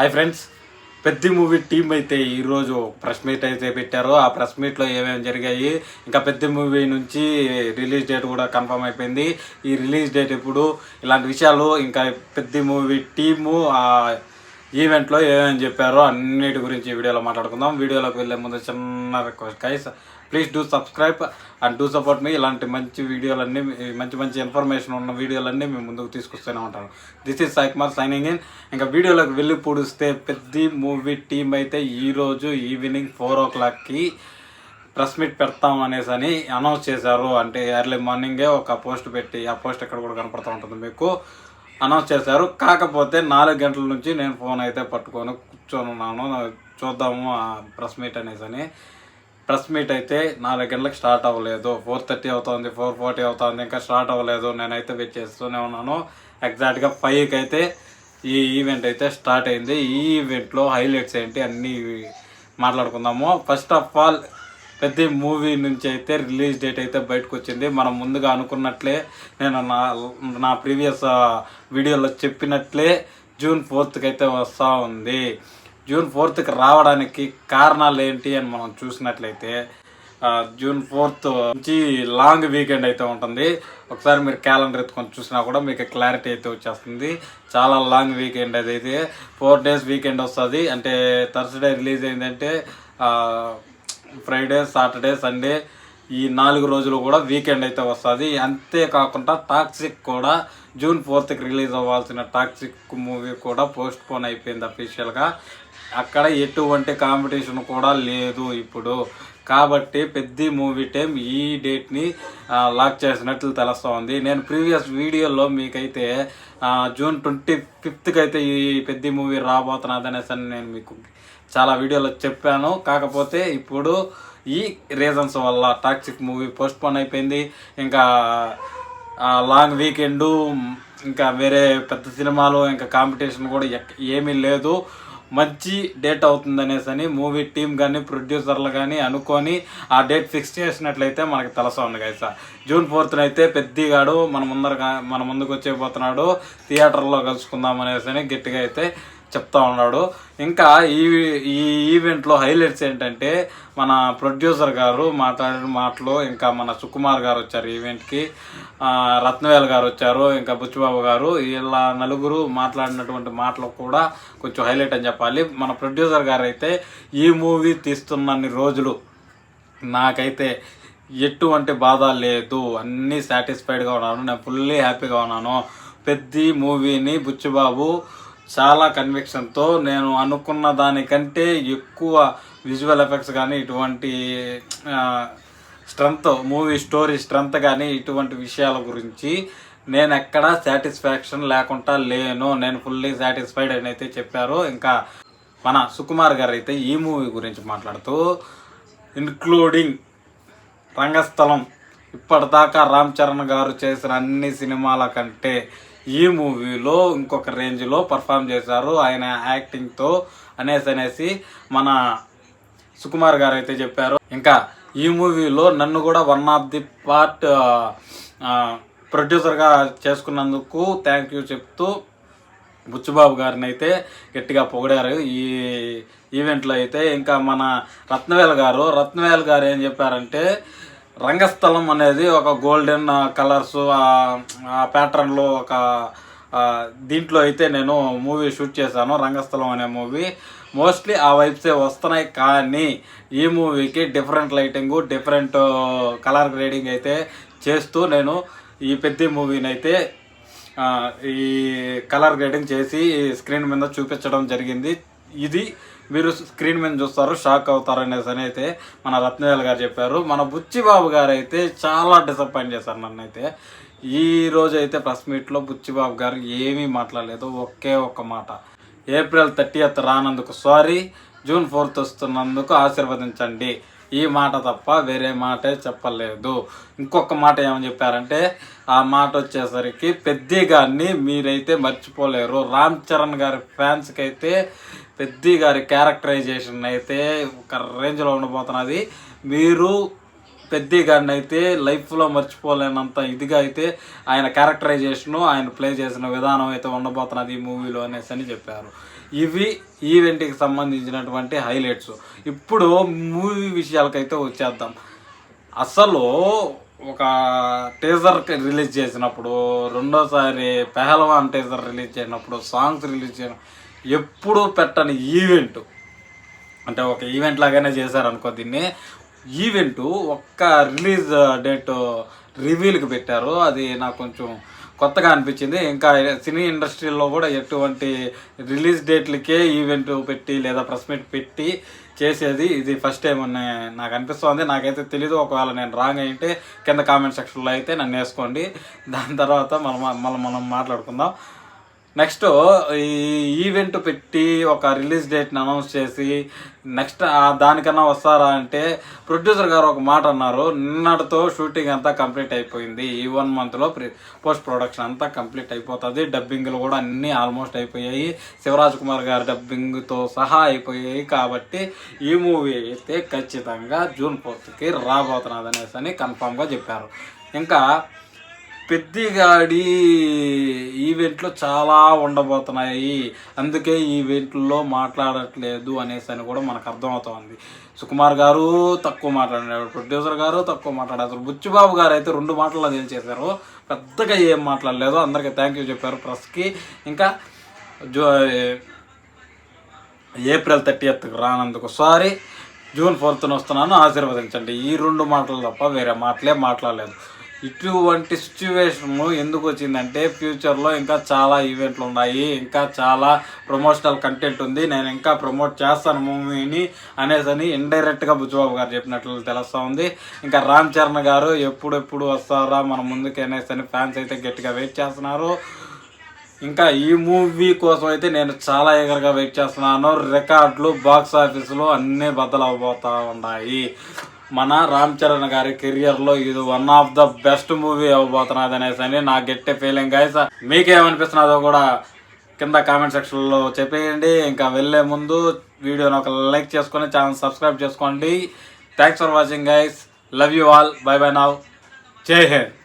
Hi friends, పెద్ద movie team అయితే ఈరోజు ప్రెస్ మీట్ అయితే పెట్టారు. ఆ ప్రెస్ మీట్లో ఏమేమి జరిగాయి, ఇంకా పెద్ద మూవీ నుంచి రిలీజ్ డేట్ కూడా కన్ఫర్మ్ అయిపోయింది. ఈ రిలీజ్ డేట్ ఎప్పుడు, ఇలాంటి విషయాలు ఇంకా పెద్ద మూవీ టీము ఆ ఈవెంట్లో ఏమేమి చెప్పారో అన్నిటి గురించి వీడియోలో మాట్లాడుకుందాం. వీడియోలోకి వెళ్ళే ముందు చిన్న request guys, please do subscribe and do support మీ. ఇలాంటి మంచి వీడియోలన్నీ, మంచి ఇన్ఫర్మేషన్ ఉన్న వీడియోలన్నీ మేము ముందుకు తీసుకొస్తూనే ఉంటాను. This is Sai Kumar signing in. ఇంకా వీడియోలోకి వెళ్ళి పొడిస్తే, పెద్ద మూవీ టీం అయితే ఈరోజు ఈవినింగ్ 4 o'clockకి ప్రెస్ మీట్ పెడతాం అనేసి అనౌన్స్ చేశారు. అంటే ఎర్లీ మార్నింగే ఒక పోస్ట్ పెట్టి, ఆ పోస్ట్ ఇక్కడ కూడా కనపడుతూ ఉంటుంది మీకు, అనౌన్స్ చేశారు. కాకపోతే 4 గంటల నుంచి నేను ఫోన్ అయితే పట్టుకొని కూర్చొని ఉన్నాను, చూద్దాము ఆ ప్రెస్ మీట్ అనేసి. ప్రెస్ మీట్ అయితే 4 గంటలకు స్టార్ట్ అవ్వలేదు. 4:30 అవుతుంది, 4:40 అవుతుంది, ఇంకా స్టార్ట్ అవ్వలేదు. నేనైతే వెయిట్ చేస్తూనే ఉన్నాను. ఎగ్జాక్ట్గా 5కి అయితే ఈ ఈవెంట్ అయితే స్టార్ట్ అయింది. ఈ ఈవెంట్లో హైలైట్స్ ఏంటి అన్నీ మాట్లాడుకుందాము. ఫస్ట్ ఆఫ్ ఆల్, పెద్ద మూవీ నుంచి అయితే రిలీజ్ డేట్ అయితే బయటకు వచ్చింది. మనం ముందుగా అనుకున్నట్లే, నేను నా ప్రీవియస్ వీడియోలో చెప్పినట్లే June 4th అయితే వస్తూ ఉంది. June 4th రావడానికి కారణాలు ఏంటి అని మనం చూసినట్లయితే, June 4th నుంచి లాంగ్ వీకెండ్ అయితే ఉంటుంది. ఒకసారి మీరు క్యాలెండర్ ఎత్తుకొని చూసినా కూడా మీకు క్లారిటీ అయితే వచ్చేస్తుంది. చాలా లాంగ్ వీకెండ్ అయితే 4 days వీకెండ్ వస్తుంది. అంటే థర్స్డే రిలీజ్ అయిందంటే ఫ్రైడే, సాటర్డే, సండే ఈ 4 రోజులు కూడా వీకెండ్ అయితే వస్తుంది. అంతేకాకుండా టాక్సిక్ కూడా June 4th రిలీజ్ అవ్వాల్సిన టాక్సిక్ మూవీ కూడా పోస్ట్ పోన్ అయిపోయింది అఫీషియల్గా. అక్కడ ఎటువంటి కాంపిటీషన్ కూడా లేదు ఇప్పుడు. కాబట్టి పెద్ద మూవీ టైం ఈ డేట్ని లాక్ చేసినట్లు తెలుస్తూ ఉంది. నేను ప్రీవియస్ వీడియోలో మీకైతే June 25th అయితే ఈ పెద్ద మూవీ రాబోతున్నది అనేసి నేను మీకు చాలా వీడియోలో చెప్పాను. కాకపోతే ఇప్పుడు ఈ రీజన్స్ వల్ల టాక్సిక్ మూవీ పోస్ట్ పోన్ అయిపోయింది. ఇంకా లాంగ్ వీకెండ్, ఇంకా వేరే పెద్ద సినిమాలు, ఇంకా కాంపిటీషన్ కూడా ఏమీ లేదు. మంచి డేట్ అవుతుంది అనేసి మూవీ టీం కానీ ప్రొడ్యూసర్లు కానీ అనుకొని ఆ డేట్ ఫిక్స్ చేసినట్లయితే మనకు తెలుసా ఉంది గైస్. June 4th అయితే పెద్దగాడు మన ముందుకు వచ్చేపోతున్నాడు, థియేటర్లో కలుసుకుందాం అనేసి గట్టిగా అయితే చెప్తా ఉన్నాడు. ఇంకా ఈ ఈవెంట్లో హైలైట్స్ ఏంటంటే, మన ప్రొడ్యూసర్ గారు మాట్లాడిన మాటలు, ఇంకా మన సుకుమార్ గారు వచ్చారు ఈవెంట్కి, రత్నవేల్ గారు వచ్చారు, ఇంకా బుచ్చిబాబు గారు, ఇలా నలుగురు మాట్లాడినటువంటి మాటలు కూడా కొంచెం హైలైట్ అని చెప్పాలి. మన ప్రొడ్యూసర్ గారు అయితే, ఈ మూవీ తీస్తున్నన్ని రోజులు నాకైతే ఎటువంటి బాధ లేదు, అన్నీ సాటిస్ఫైడ్గా ఉన్నాను, నేను ఫుల్లీ హ్యాపీగా ఉన్నాను. పెద్ద మూవీని బుచ్చిబాబు చాలా కన్విక్షన్తో, నేను అనుకున్న దానికంటే ఎక్కువ విజువల్ ఎఫెక్ట్స్ కానీ, ఇటువంటి స్ట్రెంత్, మూవీ స్టోరీ స్ట్రెంత్ కానీ, ఇటువంటి విషయాల గురించి నేను ఎక్కడా సాటిస్ఫాక్షన్ లేకుండా లేను, నేను ఫుల్లీ సాటిస్ఫైడ్ అని అయితే చెప్పారు. ఇంకా మన సుకుమార్ గారు అయితే ఈ మూవీ గురించి మాట్లాడుతూ, ఇన్క్లూడింగ్ రంగస్థలం, ఇప్పటిదాకా రామ్ చరణ్ గారు చేసిన అన్ని సినిమాల కంటే ఈ మూవీలో ఇంకొక రేంజ్లో పర్ఫామ్ చేశారు ఆయన యాక్టింగ్తో అనేసి మన సుకుమార్ గారు అయితే చెప్పారు. ఇంకా ఈ మూవీలో నన్ను కూడా 1 of the part ప్రొడ్యూసర్గా చేసుకున్నందుకు థ్యాంక్ యూ చెప్తూ బుచ్చిబాబు గారిని అయితే గట్టిగా పొగిడారు ఈ ఈవెంట్లో అయితే. ఇంకా మన రత్నవేల్ గారు ఏం చెప్పారంటే, రంగస్థలం అనేది ఒక గోల్డెన్ కలర్స్ ఆ ప్యాటర్న్లో ఒక దీంట్లో అయితే నేను మూవీ షూట్ చేశాను. రంగస్థలం అనే మూవీ మోస్ట్లీ ఆ వైబ్సే వస్తున్నాయి. కానీ ఈ మూవీకి different lighting, different colour grading అయితే చేస్తూ నేను ఈ పెద్ద మూవీని అయితే ఈ కలర్ గ్రేడింగ్ చేసి స్క్రీన్ మీద చూపించడం జరిగింది. ఇది మీరు స్క్రీన్ మీద చూస్తారు, షాక్ అవుతారు అనేసి అయితే మన రత్నవేల్ గారు చెప్పారు. మన బుచ్చిబాబు గారు అయితే చాలా డిసప్పాయింట్ చేశారు నన్ను అయితే. ఈ రోజు అయితే ప్రెస్ మీట్లో బుచ్చిబాబు గారు ఏమీ మాట్లాడలేదు. ఒకే ఒక్క మాట, April 30th రానందుకు సారీ, June 4th వస్తున్నందుకు ఆశీర్వదించండి, ఈ మాట తప్ప వేరే మాటే చెప్పలేదు. ఇంకొక మాట ఏమని చెప్పారంటే, ఆ మాట వచ్చేసరికి పెద్ద గారిని మీరైతే మర్చిపోలేరు. రామ్ చరణ్ గారి ఫ్యాన్స్కి అయితే పెద్ద గారి క్యారెక్టరైజేషన్ అయితే ఒక రేంజ్లో ఉండబోతున్నది. మీరు పెద్ద గారిని అయితే లైఫ్లో మర్చిపోలేనంత ఇదిగా అయితే ఆయన క్యారెక్టరైజేషను, ఆయన ప్లే చేసిన విధానం అయితే ఉండబోతున్నది ఈ మూవీలో అనేసి చెప్పారు. ఇవి ఈవెంట్కి సంబంధించినటువంటి హైలైట్స్. ఇప్పుడు మూవీ విషయాలకైతే వచ్చేద్దాం. అసలు ఒక టీజర్ రిలీజ్ చేసినప్పుడు, రెండోసారి పెహల్వాన్ టీజర్ రిలీజ్ చేసినప్పుడు, సాంగ్స్ రిలీజ్ చేసిన ఎప్పుడు పెట్టని ఈవెంట్, అంటే ఒక ఈవెంట్ లాగానే చేశారనుకో దీన్ని. ఈవెంటు ఒక్క రిలీజ్ డేట్ రివీల్కి పెట్టారు. అది నాకు కొంచెం కొత్తగా అనిపించింది. ఇంకా సినీ ఇండస్ట్రీలో కూడా ఎటువంటి రిలీజ్ డేట్లకే ఈవెంట్ పెట్టి లేదా ప్రెస్ మీట్ పెట్టి చేసేది ఇది ఫస్ట్ టైం అని నాకు అనిపిస్తుంది. నాకైతే తెలీదు. ఒకవేళ నేను రాంగ్ అయితే కింద కామెంట్ సెక్షన్లో అయితే నన్ను వేసుకోండి. దాని తర్వాత మనం మాట్లాడుకుందాం. నెక్స్ట్ ఈ ఈవెంట్ పెట్టి ఒక రిలీజ్ డేట్ని అనౌన్స్ చేసి నెక్స్ట్ దానికన్నా వస్తారా అంటే, ప్రొడ్యూసర్ గారు ఒక మాట అన్నారు, నిన్నటితో షూటింగ్ అంతా కంప్లీట్ అయిపోయింది, ఈ 1 monthలో పోస్ట్ ప్రొడక్షన్ అంతా కంప్లీట్ అయిపోతుంది, డబ్బింగ్లు కూడా అన్నీ ఆల్మోస్ట్ అయిపోయాయి, శివరాజ్ కుమార్ గారి డబ్బింగ్తో సహా అయిపోయాయి, కాబట్టి ఈ మూవీ అయితే ఖచ్చితంగా June 4th రాబోతున్నది అనేసి అని కన్ఫామ్గా చెప్పారు. ఇంకా పెద్దిగాడి ఈవెంట్లు చాలా ఉండబోతున్నాయి, అందుకే ఈవెంట్లో మాట్లాడట్లేదు అనేసి అని కూడా మనకు అర్థమవుతుంది. సుకుమార్ గారు తక్కువ మాట్లాడారు, ప్రొడ్యూసర్ గారు తక్కువ మాట్లాడారు, బుచ్చిబాబు గారు అయితే 2 మాటల్లో తేల్చేశారు, పెద్దగా ఏం మాట్లాడలేదు, అందరికీ థ్యాంక్ యూ చెప్పారు ప్రెస్కి. ఇంకా April 30th రానందుకు సారీ, June 4th వస్తున్నాను, ఆశీర్వదించండి. ఈ 2 మాటలు తప్ప వేరే మాట్లాడలేదు. ఇటువంటి సిచ్యువేషన్ ఎందుకు వచ్చిందంటే, ఫ్యూచర్లో ఇంకా చాలా ఈవెంట్లు ఉన్నాయి, ఇంకా చాలా ప్రమోషనల్ కంటెంట్ ఉంది, నేను ఇంకా ప్రమోట్ చేస్తాను మూవీని అనేసి ఇండైరెక్ట్గా బుచ్చిబాబు గారు చెప్పినట్లు తెలుస్తూ ఉంది. ఇంకా రామ్ చరణ్ గారు ఎప్పుడెప్పుడు వస్తారా మన ముందుకు అనేసి ఫ్యాన్స్ అయితే గట్టిగా వెయిట్ చేస్తున్నారు. ఇంకా ఈ మూవీ కోసం అయితే నేను చాలా ఎగరగా వెయిట్ చేస్తున్నాను. రికార్డులు బాక్స్ ఆఫీసులో అన్నీ బద్దలవబోతూ ఉన్నాయి. మన రామ్ చరణ్ గారి కెరియర్లో ఇది 1 of the బెస్ట్ మూవీ అవ్వబోతున్నది అనేసి నా గట్టి ఫీలింగ్ గైస్. మీకేమనిపిస్తున్నదో కూడా కింద కామెంట్ సెక్షన్లో చెప్పేయండి. ఇంకా వెళ్ళే ముందు వీడియోని ఒక లైక్ చేసుకొని ఛానల్ సబ్స్క్రైబ్ చేసుకోండి. Thanks for watching guys, love you all, by by now, జై హింద్.